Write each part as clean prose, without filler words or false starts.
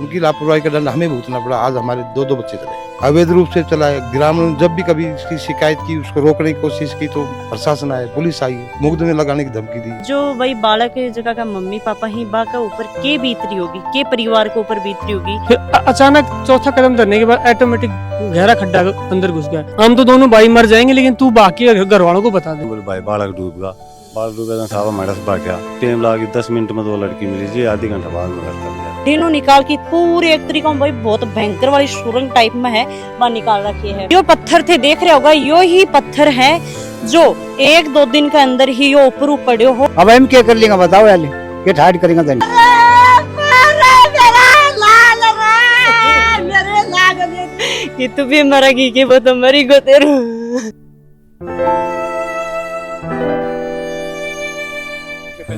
उनकी लापरवाही का दंड हमें भुगतना पड़ा। आज हमारे दो दो बच्चे चले अवैध रूप से चला है। ग्रामीण जब भी कभी इसकी शिकायत की, उसको रोकने की कोशिश की तो प्रशासन आए, पुलिस आई, मुकदमे लगाने की धमकी दी। जो वही बालक है जगह का मम्मी पापा ही बा का ऊपर के बीतरी होगी, के परिवार के ऊपर बीतरी होगी। फिर अचानक चौथा कदम धरने के बाद ऑटोमेटिक गहरा खड्डा अंदर घुस गया। हम तो दोनों भाई मर जाएंगे, लेकिन तू बाकी घर वालों को बता दे। बोले भाई बालक डूब गया, बालक डूब गया, सावा मेडस भाग गया। टाइम लगा 10 मिनट में 2 लड़की मिली जी, आधी घंटा बाद में घर कर लिया। तीनों निकाल की पूरी एक तरीका भाई बहुत भयंकर वाली सुरंग टाइप में है, वहाँ निकाल रखी है। यो पत्थर थे, देख रहे होगा, यो ही पत्थर है जो 1-2 दिन के अंदर ही यो ऊपर पड़े हो। अब हम क्या कर लेंगे बताओ यार, ये हाइड करेंगे धन। कि तू भी मरेगी कि वो तो मरी गो तेरू।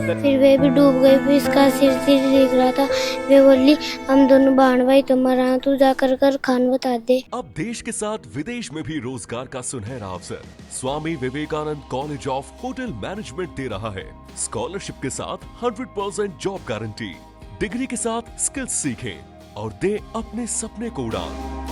फिर वे भी डूब गई, फिर इसका सिर दिख रहा था। वे बोली हम दोनों बहन भाई तुम्हारा, तू जाकर कर खान बता दे। अब देश के साथ विदेश में भी रोजगार का सुनहरा अवसर Swami Vivekananda college of hotel management दे रहा है। स्कॉलरशिप के साथ 100% जॉब गारंटी, डिग्री के साथ स्किल्स सीखें और दे अपने सपने को उड़ान।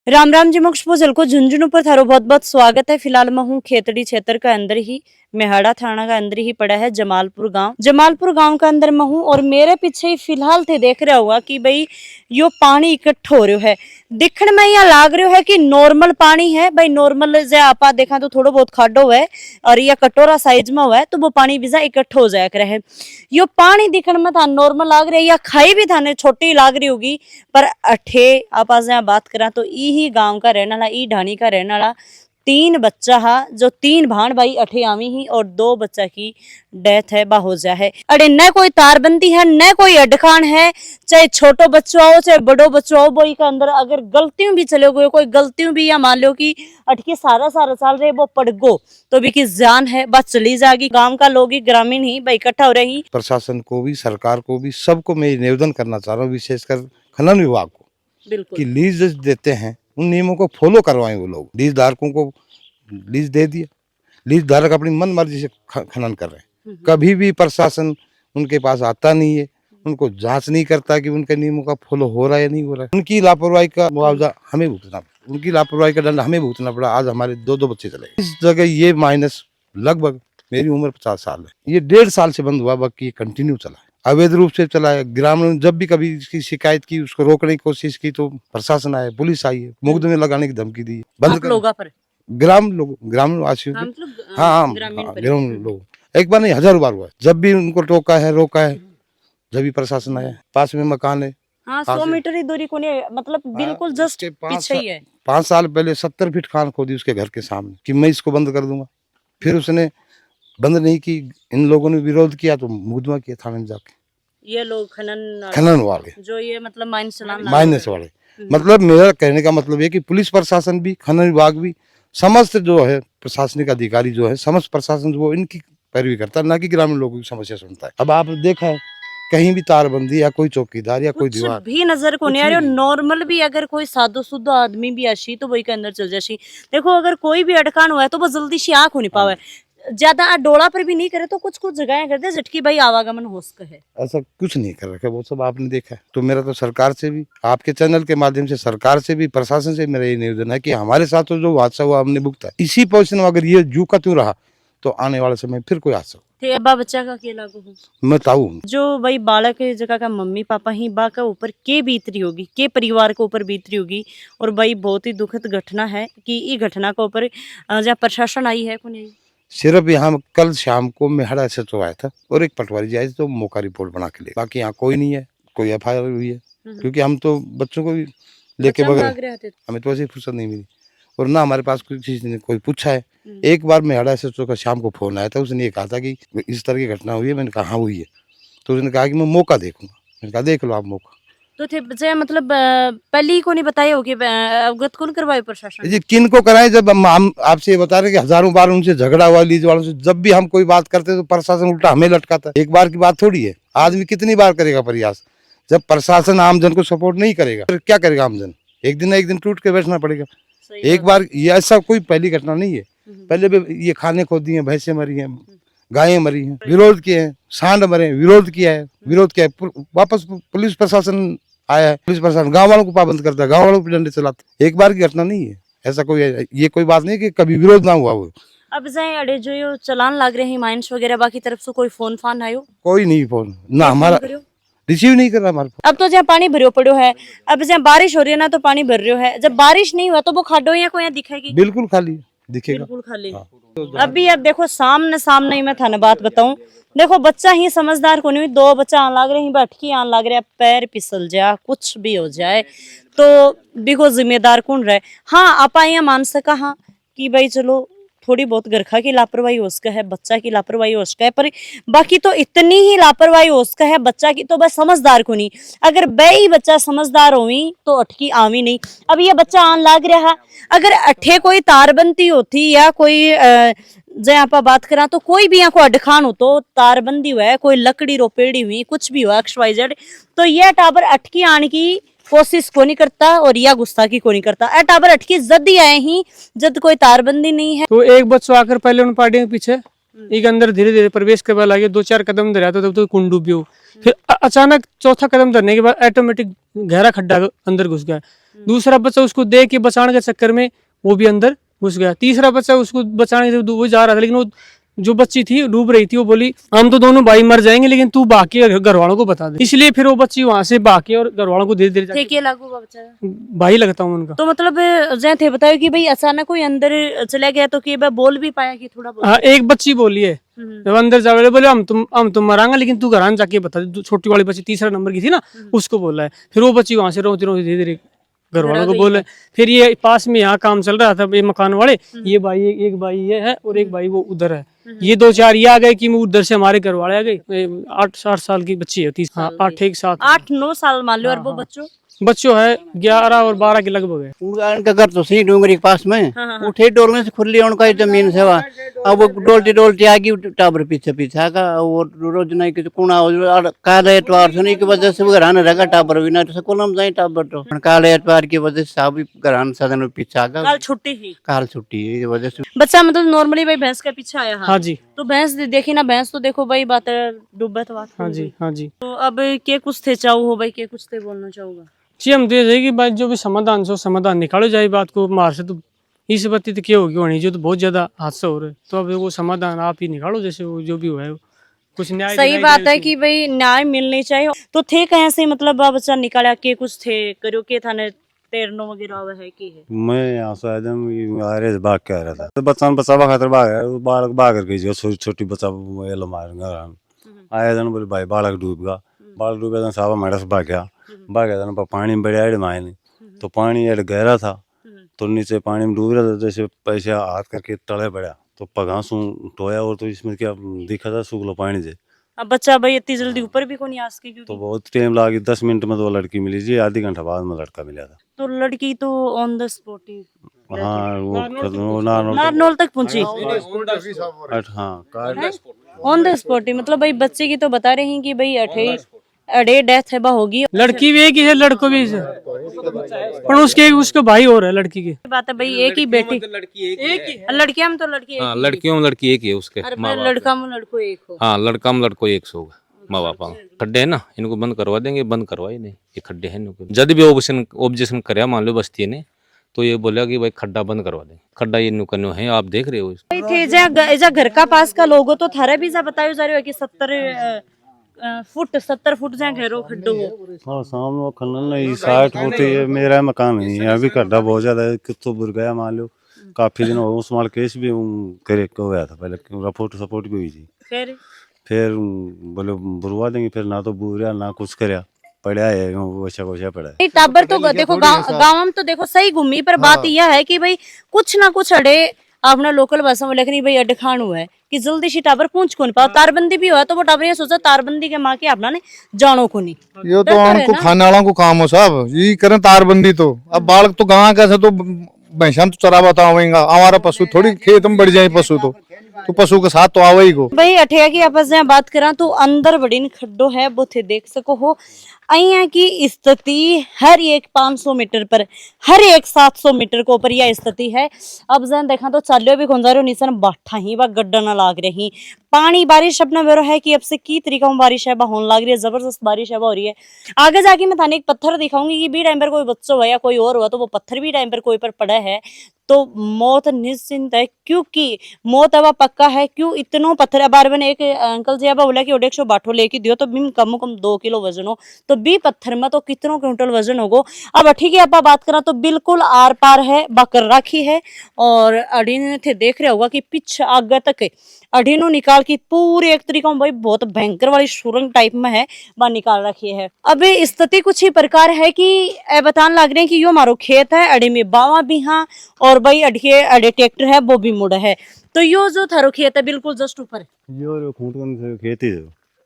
राम राम जी, मोक्ष पूजल को झुंझुनू पर थारो बहुत बहुत स्वागत है। फिलहाल मैं हूँ खेतड़ी क्षेत्र का अंदर ही, मेहाड़ा थाना का अंदर ही पड़ा है जमालपुर गांव। जमालपुर गांव का अंदर मैं हूँ और मेरे पीछे ही फिलहाल थे देख रहा होगा कि भाई यो पानी इकट्ठा हो रहा है। दिखने में यहाँ लाग रहा है कि नॉर्मल पानी है भाई, नॉर्मल जे आप देखा तो थोड़ा बहुत खाडो हुआ है और यह कटोरा साइज में हुआ है, तो वो पानी भी इकट्ठा हो जाया करे है। यो पानी दिखने में था नॉर्मल लाग रहा है, या खाई भी था छोटी लाग रही होगी, पर अठे आप बात करा तो ही गांव का रहने वाला, ई ढाणी का रहने वाला 3 बच्चा हा, जो 3 भाण भाई अठे आवी ही और 2 बच्चा की डेथ है, बा हो जा है। अरे न कोई तारबंदी है, न कोई अडखान है, चाहे छोटो बच्चों आओ चाहे बड़ो बच्चों आओ, बोई का अंदर अगर गलतियों भी चले गए, कोई गलतियों भी या मान लो कि अटके सारा साल रहे वो पड़ गो तो भी की जान है बस चली जाएगी। गांव का लोग ही, ग्रामीण ही भाई इकट्ठा हो रही। प्रशासन को भी, सरकार को भी, सबको मैं निवेदन करना चाह रहा हूँ, विशेषकर खनन विभाग को, बिल्कुल कि लीज देते हैं उन नियमों को फॉलो करवाएं। वो लोग लीज धारकों को लीज दे दिया, लीज धारक अपनी मन मर्जी से खनन कर रहे हैं। कभी भी प्रशासन उनके पास आता नहीं है, उनको जांच नहीं करता कि उनके नियमों का फॉलो हो रहा है या नहीं हो रहा है। उनकी लापरवाही का मुआवजा हमें भुगतना, उनकी लापरवाही का दंड हमें भुगतना पड़ा। आज हमारे दो दो बच्चे चले इस जगह। ये माइनस लगभग, मेरी उम्र 50 साल है, ये 1.5 साल से बंद हुआ, बाकी कंटिन्यू चला है, अवैध रूप से चला है। ग्रामीण जब भी कभी इसकी शिकायत की, उसको रोकने की कोशिश की तो प्रशासन आए, पुलिस आई है, मुकदमे लगाने की धमकी दी, बंद कर। ग्रामीण वासियों को, हाँ ग्रामीण लोग, एक बार नहीं 1000 बार हुआ। जब भी उनको टोका है, रोका है, जब भी प्रशासन आया। पास में मकान है, हाँ 100 मीटर ही दूरी को नहीं, मतलब बिल्कुल जस्ट पीछे ही है। 5 साल पहले 70 फीट खान खोदी उसके घर के सामने कि मैं इसको बंद कर दूंगा। फिर उसने बंद नहीं की, इन लोगों ने विरोध किया तो मुकदमा किया थाने में जाके। ये लोग खनन वाले, जो ये मतलब माइनस वाले, मतलब मेरा कहने का मतलब है कि पुलिस प्रशासन भी, खनन विभाग भी, समस्त जो है प्रशासनिक अधिकारी जो है, समस्त प्रशासन वो इनकी पैरवी करता है, ना कि ग्रामीण लोगों की समस्या सुनता है। अब आप देखा है कहीं भी तारबंदी या कोई चौकीदार या कोई दीवार भी नजर को नहीं आ रही। नॉर्मल भी अगर कोई सादो सुदो आदमी भी आशी तो वही के अंदर चल जाशी। देखो अगर कोई भी अटकान हुआ है तो वो जल्दी से आंख नहीं पावे, ज्यादा डोला पर भी नहीं करे तो कुछ कुछ जगह करते झटकी भाई आवागमन हो सके है। ऐसा कुछ नहीं कर रखा, वो सब आपने देखा है। तो मेरा तो सरकार से भी, आपके चैनल के माध्यम से सरकार से भी, प्रशासन से मेरा ये निवेदन है कि हमारे साथ तो जो हादसा हुआ हमने भुगता, इसी पोजिशन में अगर ये जू का त्यों रहा तो आने वाले समय फिर कोई हादसा अब्बा बच्चा का अकेला को मैं ताऊ जो भाई बालक है जगह का मम्मी पापा ही बा का ऊपर के बीतरी होगी, के परिवार के ऊपर बीतरी होगी। और भाई बहुत ही दुखद घटना है कि ये घटना के ऊपर जहाँ प्रशासन आई है कौन आई। सिर्फ यहाँ कल शाम को मेहड़ा से तो आया था और एक पटवारी जी आए तो मौका रिपोर्ट बना के ले, बाकी यहाँ कोई नहीं है, कोई FIR हुई है, क्योंकि हम तो बच्चों को भी लेके बगैर, हमें तो ऐसी फुर्सत नहीं मिली और ना हमारे पास कोई चीज नहीं, कोई पूछा है। एक बार मेहड़ा से का शाम को फोन आया था, उसने ये कहा था कि इस तरह की घटना हुई है। मैंने कहा हाँ हुई है, तो उसने कहा कि मैं मौका देखूंगा। मैंने कहा देख लो आप मौका। तो थे बच्चे मतलब पहले ही को नहीं बताया होगी, अवगत कौन करवाए प्रशासन जी किन को कराएं। जब हम आपसे ये बता रहे कि हजारों बार उनसे झगड़ा हुआ लीज वालों से, जब भी हम कोई बात करते तो प्रशासन उल्टा हमें लटकाता है। एक बार की बात थोड़ी है, आदमी कितनी बार करेगा प्रयास। जब प्रशासन आमजन को सपोर्ट नहीं करेगा फिर क्या करेगा आमजन, एक दिन ना एक दिन टूट के बैठना पड़ेगा। एक बार ये ऐसा कोई पहली घटना नहीं है, पहले भी ये खाने को दिए, भैंसे मरी हैं, गायें मरी हैं, विरोध किए हैं, सांड मरे, विरोध किया है, वापस पुलिस प्रशासन आया है, पुलिस प्रशासन गांव वालों को पाबंद करता है, गांव वालों को डंडे चलाते। एक बार की घटना नहीं है, ऐसा कोई ये कोई बात नहीं कि कभी विरोध ना हुआ हो। अब जाए अड़े जो यो चलान लाग रहे हैं माइंस वगैरह बाकी तरफ से कोई फोन फान आयो? कोई नहीं फोन ना हमारा रिसीव नहीं कर रहा हमारा फोन। अब तो जहाँ पानी भरियो पड़ो है, अब जहाँ बारिश हो रही है ना तो पानी भर रही है, जब बारिश नहीं हुआ तो वो खाडो या कोई दिखेगी? बिल्कुल खाली दिखेगा, बिल्कुल खाली। अभी अब देखो सामने ही मैं थाने बात बताऊं, देखो बच्चा ही समझदार को नहीं, दो बच्चा आन लाग रहे हैं, भटकी आन लाग रहे, पैर फिसल जा कुछ भी हो जाए तो देखो जिम्मेदार कौन रहे? हाँ आप यहाँ मान सका हाँ कि भाई चलो थोड़ी बहुत गरखा की लापरवाही हो सका है, बच्चा की लापरवाही हो सका है, पर बाकी तो इतनी ही लापरवाही हो सका है बच्चा की तो बस समझदार को नहीं। अगर बई बच्चा समझदार हुई तो अटकी आवी नहीं। अब ये बच्चा आन लाग रहा, अगर अठे कोई तारबंदी होती या कोई जहाँ आप बात करा तो कोई भी यहाँ को अडखान हो तो तारबंदी हुआ है, कोई लकड़ी रोपेड़ी हुई कुछ भी हुआ XYZ तो यह टाबर अटकी आने की कोशिश को नहीं करता और या गुस्ताखी को नहीं करता। ए टाबर अटकी जद ही आए ही जब कोई तारबंदी नहीं है। तो एक बच्चो आकर पहले उन पार्टी के पीछे एक अंदर धीरे धीरे प्रवेश करवा लगे, 2-4 कदम धरा तब तो कुंड डूब गयो। फिर अचानक चौथा कदम धरने के बाद ऑटोमेटिक गहरा खड्डा अंदर घुस गया। दूसरा बच्चा उसको देख के बचाने के चक्कर में वो भी अंदर घुस गया। तीसरा बच्चा उसको बचाने के वो जा रहा था, लेकिन वो जो बच्ची थी डूब रही थी, वो बोली हम तो दोनों भाई मर जाएंगे लेकिन तू भाग के घर वालों को बता दे। इसलिए फिर वो बच्ची वहां से भाग के और घर वालों को धीरे धीरे थे लागू बच्चा भाई लगता हूँ उनका। तो मतलब जैसे थे बताओ कि भाई अचानक कोई अंदर चला गया तो कि बोल भी पाया कि थोड़ा बहुत? हाँ एक बच्ची बोली है जब अंदर जावे बोले हम तुम मरांगा लेकिन तू घर जाके बता दे। छोटी वाली बच्ची 3रा नंबर की थी ना, उसको बोला है। फिर वो बच्ची वहां से रोती रोती धीरे धीरे घर वालों को बोले। फिर ये पास में यहाँ काम चल रहा था, ये मकान वाले ये भाई एक भाई ये है और एक भाई वो उधर है, ये 2-4 ये आ गए कि उधर से हमारे घर वाले आ गए। 8-8 साल की बच्ची है, 30 हाँ 8-9 साल मान लो। और वो बच्चों है 11 और 12 के लगभग है। उनका घर तो सही डूंगरी के पास में, उठे डोलने से खुल लिया उनका जमीन से वहाँ। अब वो डोलती डोलती आ गई टाबर पीछे पीछे आगा, वो रोज नहीं कि कुणा काले एतवार से की वजह से वो घराने रहेगा टाबर भी ना कोलम जाए टाबर तो काले एतवार की वजह से अभी घरान सदन में पीछे आगा। काल छुट्टी की वजह से बच्चा मतलब नॉर्मली भाई भैंस के पीछे आया। हाँ जी। तो भैंस देखी ना, भैंस तो देखो भाई बात डूबा तो बात। हाँ जी हाँ जी। तो अब के कुछ थे चाहो हो भाई, के कुछ थे बोलना चाहूंगा जी। हम तो ये कि भाई जो भी समाधान निकालो जाए बात को, मार से तो इस बात तो क्या होगी होनी जो तो बहुत ज्यादा हादसा हो रहा है, तो अब वो समाधान आप ही निकालो जैसे वो जो भी हुआ है कुछ न्याय। सही बात है कि भाई न्याय मिलनी चाहिए। तो थे कहीं से मतलब बच्चा निकाला के कुछ थे करो के थाने तैरनो वगैरह है की है? मैं यहाँ से आया से भाग के आ रहा था, तो बच्चा बचावा खातर बालक भाग गई जो छोटी बच्चा मारेंगे आया था, बोले भाई बालक डूब गया साहब हमारे से भाग गया पानी में बड़े आड़े माए नहीं, तो पानी एड गहरा था तो नीचे पानी में डूब रहा था, जैसे पैसे हाथ करके तले पड़ा तो पगा टोया और तो इसमें क्या दिखा था सूखलो पानी से। अब बच्चा भाई इतनी जल्दी ऊपर भी को नहीं आ सके तो बहुत टाइम लगा, 10 मिनट में तो लड़की मिली जी, आधी घंटा बाद में लड़का मिला था। तो लड़की तो ऑन द स्पॉट ही हाँ वो नारनौल तक पहुंची। हाँ ऑन द स्पॉट ही मतलब भाई बच्चे की तो बता रहे हैं कि भाई अड़े डेथ है होगी। लड़की भी एक ही है लड़को भी है, पर उसके भाई और है लड़की के। बात है भाई एक ही बेटी लड़कियां में तो लड़की हाँ लड़कियों में लड़की एक ही है उसके, लड़का में लड़को एक हो। हाँ लड़का में लड़को एक सौ माँ बापा। खड्डे है ना, इनको बंद करवा देंगे, बंद करवाई नहीं ये खड्डे हैं इनको। जब भी ऑब्जेक्शन करे मान लो बस्ती ने तो ये बोला कि भाई खड्डा बंद करवा दें, खड्डा ये नुकनो है आप देख रहे हो। थे जा घर का पास का लोगो तो थारा भी जा बतायो जा रहे हो कि 70 फुट जहाँ घेरो खड्डो हो। हाँ सामने खनन 60 फुट ये मेरा मकान है, यहाँ भी खड्डा बहुत ज्यादा है, कितो बुर गया मान लो। काफी दिन हो उस माल केस भी करे हुआ था पहले, रिपोर्ट सपोर्ट भी हुई थी। फिर बोले बुरवा देंगे, फिर ना तो बुरा ना कुछ करया पड़ा है वैसा पड़ा है। टाबर तो देखो गाँव में तो देखो सही घूमी, पर बात यह है कि भाई कुछ ना कुछ अड़े अपना लोकल भाषा में लिखनी भाई अडखान हुआ है कि जल्दी से टाबर पहुंच कौन पाओ। तारबंदी भी हुआ तो वो टाबर ये सोचा तारबंदी के माँ के अपना ने जानो को नहीं, ये तो उनको खाने वालों को काम हो साहब, ये करें तारबंदी। तो अब बालक तो गाँव कैसे तो भैंसा तो चरावा तो आवेगा, हमारा पशु थोड़ी खेत में बढ़ जाए पशु तो पशु के साथ तो आवे ही को। भाई अठिया की आपस में बात करा तो अंदर बड़ी खड्डो है वो थे देख सको हो। અહીંયા की स्थिति हर एक 500 मीटर पर, हर एक 700 मीटर के ऊपर यह स्थिति है। अब जन देखा तो चालियो भी खुंजारो निसन बाठा ही बा गड्ढा ना लाग रही। पानी बारिश अपना बेरो है कि अब से की तरीका में बारिश है बा होने लग रही है, जबरदस्त बारिश है बा हो रही है। आगे जाके मैं थाने एक पत्थर दिखाऊंगी कि बी टाइम पर कोई बच्चा हुआ या कोई और हुआ तो वो पत्थर भी टाइम पर कोई पर पड़ा है तो मौत निश्चिंत है, क्योंकि मौत अब पक्का है। क्यों इतनो पत्थर बार मैंने एक अंकल जी बोला कि 100 बाठो लेके दियो तो बिम कम 2 किलो वजन हो तो बी पत्थर में तो कितनों क्विंटल वजन होगो। अब ठीक है आप बात करा तो बिल्कुल आर पार है बकर राखी है और अड़ी ने थे देख रहे होगा कि पिछ आगे तक अड़ी नो निकाल की पूरी एक तरीका भाई बहुत भयंकर वाली सुरंग टाइप में है वह निकाल रखी है। अब स्थिति कुछ ही प्रकार है कि बतान लग रहे हैं कि यो मारो खेत है, अड़ी में बावा भी हाँ और भाई अड़े ट्रैक्टर है वो भी मुड़ा है। तो यो जो थारो खेत है बिल्कुल जस्ट ऊपर यो खूंटकन से खेती है।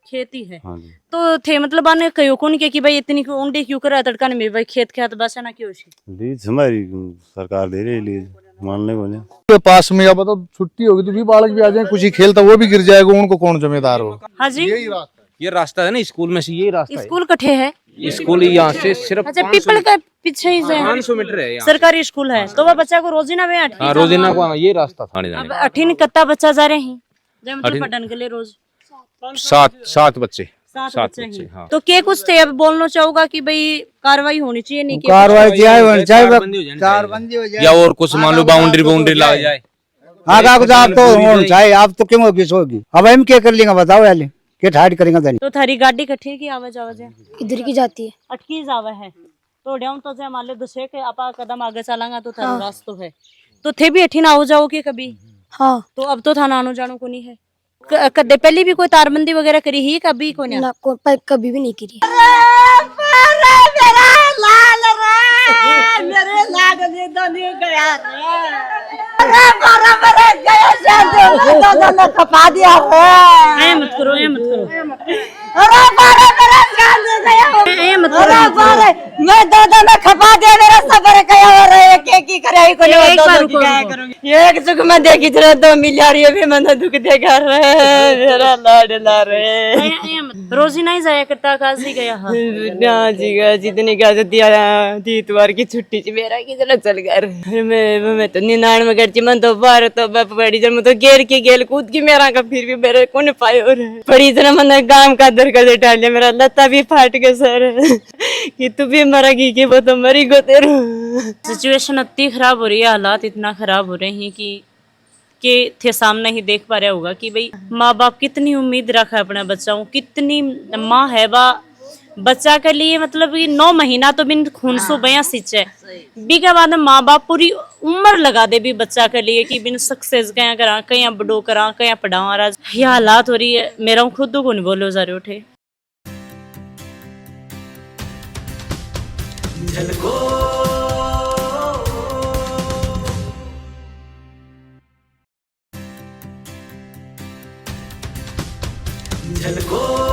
खेती है। हाँ जी। तो थे मतलब आने कयो कौन के कि भाई इतनी ऊंडी क्यों करा तड़का ने भाई खेत खेत बसा ना क्यों सी लीज हमारी सरकार दे रही है, लीज मानने को नहीं। के पास में अब तो छुट्टी होगी तो भी बालक भी आ जाए, कुछ ही खेलता वो भी गिर जाएगा, उनको कौन जिम्मेदार हो। हाँ जी ये रास्ता है ना स्कूल में से, यही रास्ता स्कूल कट्ठे है। है। स्कूल यहाँ से सिर्फ अच्छा पीपल का पीछे ही से 500 मीटर है यहाँ। सरकारी स्कूल है तो वह बच्चा को रोजीना में हाँ रोजाना को ये रास्ता था आने अब जाने 18 कत्ता बच्चा जा रहे हैं जब मतलब पढ़ने के लिए रोज का। सात बच्चे 7 सात बच्चे बच्चे, हैं। हाँ। तो क्या कुछ थे अब बोलना चाहूंगा कि भाई कार्रवाई होनी चाहिए नहीं कार्रवाई या और कुछ मान लो बाउंड्री लग जाए। हाँ कागज आप तो होना चाहिए, आप तो क्यों होगी। अब हम क्या कर लेंगे बताओ यार, क्या ठाट करेंगे। तो थारी गाड़ी कट्ठी की आवाज आवाज है इधर की जाती है। अटकी जावा है तो डाउन तो जे मान लो दूसरे के आपा कदम आगे चलांगा तो थारा रास्ता है तो थे भी अठी ना हो जाओगे कभी। हाँ तो अब तो थाना आनो जानो को नहीं है। कदे पहले भी कोई तारबंदी वगैरह करी ही कभी को नहीं ना कभी भी नहीं करी। ऐ मत करो ऐ मत करो ऐ मत करो मैं दादा में खपा दे मेरा सबर कया हो रहा है के की करे को एक बार रुको एक सुख में देखी तरह 2 मिलियन ये भी मन दुख देखा रहे मेरा लाडला रे ऐ मत रोजी नहीं जाया करता काजी गया हां ना जी का जितनी का दिया इतवार की छुट्टी च मेरा की चला चल घर मैं तो 99 कर ची मन तो बार तो बड़ी जन मैं तो गेर की गेल कूद की मेरा का फिर भी मेरे को नहीं पाए और बड़ी जन मन गांव का दर कर डाल लिया मेरा लत्ता भी फाट गया सर कि तू भी मरेगी कि वो तो मरी गो तेरे। सिचुएशन इतनी खराब हो रही है, हालात इतना खराब हो रहे हैं कि थे सामने ही देख पा रहा होगा कि भाई माँ बाप कितनी उम्मीद रखा है अपने बच्चों, कितनी माँ है बा बच्चा के लिए मतलब कि 9 महीना तो बिन खून सो बया सिंचे बी के बाद माँ बाप पूरी उम्र लगा दे भी बच्चा के लिए कि बिन सक्सेस कया करा कया बड़ो करा कया पढ़ावा राज ये हालात हो रही है। मेरा खुद को नहीं बोलो जा रहे उठे झलको